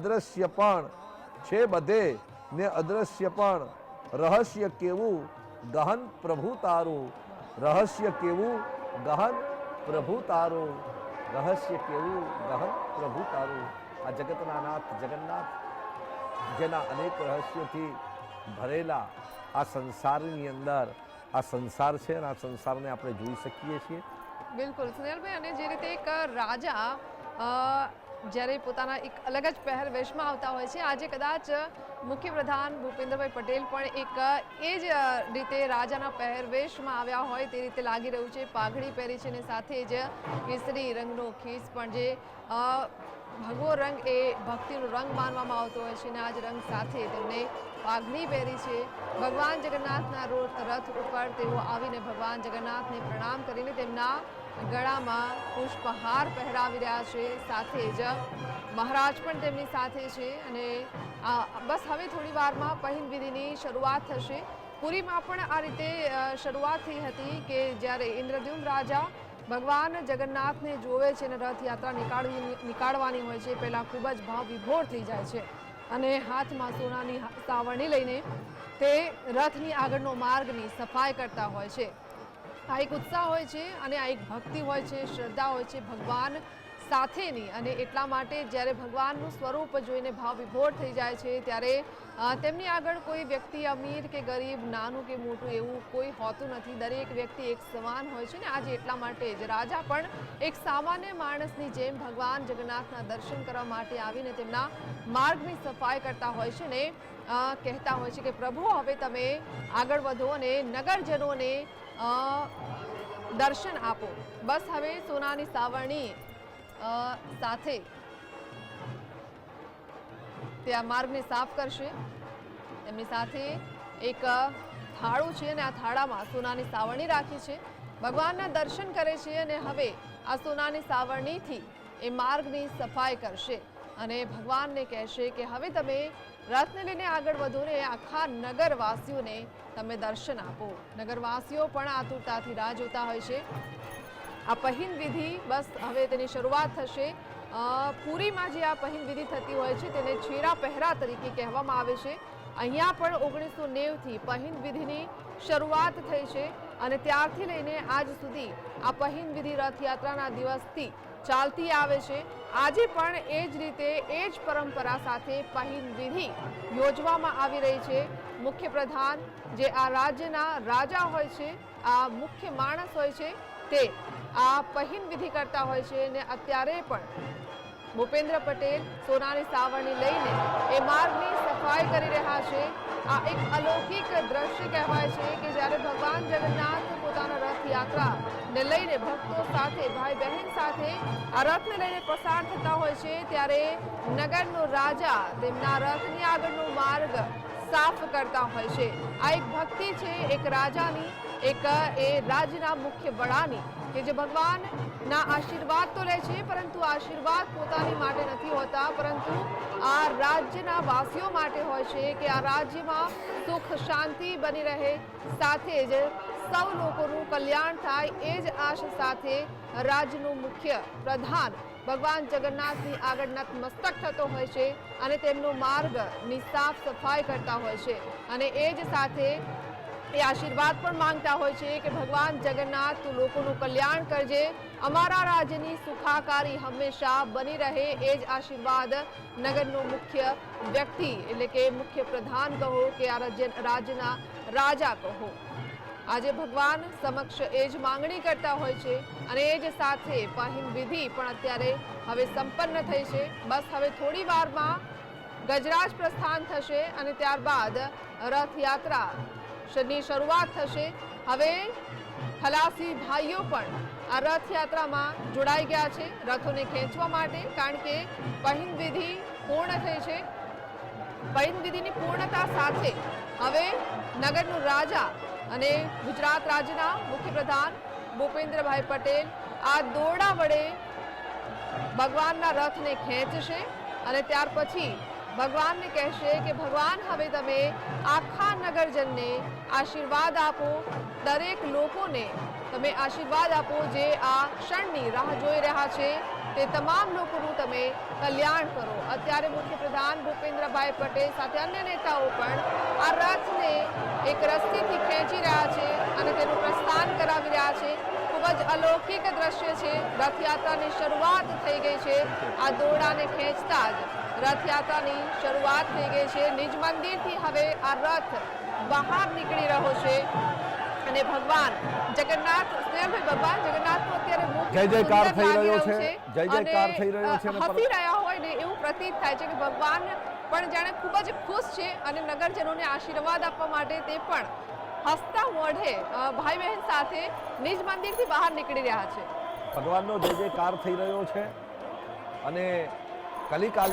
અદ્રશ્ય પણ છે બધે ને અદ્રશ્ય પણ રહસ્ય કેવું ગહન પ્રભુ તારું, રહસ્ય કેવું ગહન પ્રભુ તારું, રહસ્ય કેવું ગહન પ્રભુ તારું। આ જગતના નાથ જગન્નાથ જેના અનેક રહસ્યોથી ભરેલા આ સંસારની અંદર આ સંસાર છે અને આ સંસારને આપણે જોઈ શકીએ છીએ। બિલકુલ સુનિલભાઈ, અને જે રીતે એક રાજા જ્યારે પોતાના એક અલગ જ પહેરવેશમાં આવતા હોય છે, આજે કદાચ મુખ્યપ્રધાન ભૂપેન્દ્રભાઈ પટેલ પણ એક એ જ રીતે રાજાના પહેરવેશમાં આવ્યા હોય તે રીતે લાગી રહ્યું છે। પાઘડી પહેરી છે અને સાથે જ કેસરી રંગનો ખેસ પણ, જે ભગવો રંગ એ ભક્તિનો રંગ માનવામાં આવતો હોય છે, અને આ જ રંગ સાથે તેમને પાઘડી પહેરી છે। ભગવાન જગન્નાથના રથ ઉપર તેઓ આવીને ભગવાન જગન્નાથને પ્રણામ કરીને તેમના ગળામાં પુષ્પહાર પહેરાવી રહ્યા છે, સાથે જ મહારાજ પણ તેમની સાથે છે। અને બસ હવે થોડી વારમાં પહિંદ વિધિની શરૂઆત થશે। પુરીમાં પણ આ રીતે શરૂઆત થઈ હતી કે જ્યારે ઇન્દ્રદ્યુમ્ન રાજા ભગવાન જગન્નાથને જોવે છે અને રથયાત્રા નીકાળવાની હોય છે, પહેલાં ખૂબ જ ભાવ વિભોર થઈ જાય છે અને હાથમાં સોનાની સાવરણી લઈને તે રથની આગળનો માર્ગની સફાઈ કરતા હોય છે। આ એક ઉત્સાહ હોય છે અને આ એક ભક્તિ હોય છે, શ્રદ્ધા હોય છે ભગવાન સાથેની, અને એટલા માટે જ્યારે ભગવાનનું સ્વરૂપ જોઈને ભાવ વિભોર થઈ જાય છે ત્યારે તેમની આગળ કોઈ વ્યક્તિ અમીર કે ગરીબ, નાનું કે મોટું એવું કોઈ હોતું નથી। દરેક વ્યક્તિ એક સમાન હોય છે ને આજે એટલા માટે જ રાજા પણ એક સામાન્ય માણસની જેમ ભગવાન જગન્નાથના દર્શન કરવા માટે આવીને તેમના માર્ગની સફાઈ કરતા હોય છે ને કહેતા હોય છે કે પ્રભુ હવે તમે આગળ વધો અને નગરજનોને દર્શન આપો। બસ હવે સોનાની સાવરણી સાથે તે આ માર્ગને સાફ કરશે। એમની સાથે એક થાળું છે અને આ થાળામાં સોનાની સાવરણી રાખી છે, ભગવાનના દર્શન કરે છે અને હવે આ સોનાની સાવરણીથી એ માર્ગની સફાઈ કરશે અને ભગવાનને કહેશે કે હવે તમે રથને લઈને આગળ વધો ને આખા નગરવાસીઓને તમે દર્શન આપો। નગરવાસીઓ પણ આતુરતાથી રાહ જોતા હોય છે। આ પહિંદ વિધિ બસ હવે તેની શરૂઆત થશે। પુરીમાં જે આ પહિંદ વિધિ થતી હોય છે તેને છેરા પહેરા તરીકે કહેવામાં આવે છે। અહીંયા પણ 1990થી પહિંદ વિધિની શરૂઆત થઈ છે અને ત્યારથી લઈને આજ સુધી આ પહિંદ વિધિ રથયાત્રાના દિવસથી ચાલતી આવે છે। આજે પણ એ જ રીતે એ જ પરંપરા સાથે પહિંદ વિધિ યોજવામાં આવી રહી છે। મુખ્યપ્રધાન જે આ રાજ્યના રાજા હોય છે, આ મુખ્ય માણસ હોય છે, તે આ પહિંદ વિધિ કરતા હોય છે અને અત્યારે પણ ભૂપેન્દ્ર પટેલ સોનાની સાવરણી લઈને એ માર્ગની સફાઈ કરી રહ્યા છે। આ એક અલૌકિક દ્રશ્ય કહેવાય છે કે જ્યારે ભગવાન જગન્નાથ પોતાના રથયાત્રાને લઈને ભક્તો સાથે, ભાઈ બહેન સાથે આ રથને લઈને પસાર થતા હોય છે ત્યારે નગરનો રાજા તેમના રથની આગળનો માર્ગ સાફ કરતા હોય છે। આ એક ભક્તિ છે એક રાજાની, એક એ રાજ્યના મુખ્ય વડાની કે જે ભગવાનના આશીર્વાદ તો લે છે, પરંતુ આશીર્વાદ પોતાની માટે નથી હોતા, પરંતુ આ રાજ્યના વાસીઓ માટે હોય છે કે આ રાજ્યમાં સુખ શાંતિ બની રહે, સાથે જ સૌ લોકોનું કલ્યાણ થાય, એ જ આશા સાથે રાજ્યનું મુખ્ય પ્રધાન ભગવાન જગન્નાથની આગળ નતમસ્તક થતો હોય છે અને તેમનો માર્ગની સાફ સફાઈ કરતા હોય છે અને એ જ સાથે એ આશીર્વાદ પણ માંગતા હોય છે કે ભગવાન જગન્નાથ તું લોકોનું કલ્યાણ કરજે, અમારા રાજ્યની સુખાકારી હંમેશા બની રહે, એ જ આશીર્વાદ નગરનો મુખ્ય વ્યક્તિ એટલે કે મુખ્ય પ્રધાન કહો કે આ રાજ્યના રાજા કહો આજે ભગવાન સમક્ષ એ જ માંગણી કરતા હોય છે અને એ જ સાથે પહિંદ વિધિ પણ અત્યારે હવે સંપન્ન થઈ છે। બસ હવે થોડી વારમાં ગજરાજ પ્રસ્થાન થશે અને ત્યારબાદ રથયાત્રા ની શરૂઆત થશે। હવે ખલાસી ભાઈઓ પણ આ રથયાત્રામાં જોડાઈ ગયા છે રથોને ખેંચવા માટે, કારણ કે પહિંદ વિધિ પૂર્ણ થઈ છે। પહિંદ વિધિની પૂર્ણતા સાથે હવે નગરનો રાજા અને ગુજરાત રાજ્યના મુખ્યપ્રધાન ભૂપેન્દ્રભાઈ પટેલ આ દોરડા વડે ભગવાનના રથને ખેંચશે અને ત્યાર પછી ભગવાનને કહેશે કે ભગવાન હવે તમે આખા નગરજનને આશીર્વાદ આપો, દરેક લોકોને તમે આશીર્વાદ આપો જે આ ક્ષણની રાહ જોઈ રહ્યા છે તે તમામ લોકોનું તમે કલ્યાણ કરો. અત્યારે મુખ્યપ્રધાન ભૂપેન્દ્રભાઈ પટેલ સાથે અન્ય નેતાઓ પણ આ રથને એક રસ્તીથી ખેંચી રહ્યા છે અને તેનું પ્રસ્થાન કરાવી રહ્યા છે. ખૂબ જ અલૌકિક દ્રશ્ય છે. રથયાત્રાની શરૂઆત થઈ ગઈ છે. આ દોરડાને ખેંચતા જ રથયાત્રાની શરૂઆત થઈ ગઈ છે. નિજ મંદિરથી હવે આ રથ બહાર નીકળી રહ્યો છે અને ભગવાન જગન્નાથ સ્નેહભાઈ ભગવાન જગન્નાથનું અત્યારે મુખ જય જયકાર સુંદર થઈ લાગી રહ્યો રહ્યું છે. જય જયકાર અને થઈ રહ્યો છે અને હસી રહ્યા હોય ને એવું પ્રતીત થાય છે કે ભગવાન પણ જાણે ખૂબ જ ખુશ છે અને નગરજનોને આશીર્વાદ આપવા માટે તે પણ હસતા મોઢે ભાઈ બહેન સાથે નિજ મંદિરથી બહાર નીકળી રહ્યા છે. ભગવાનનો જય જયકાર થઈ રહ્યો છે અને કલિકાલ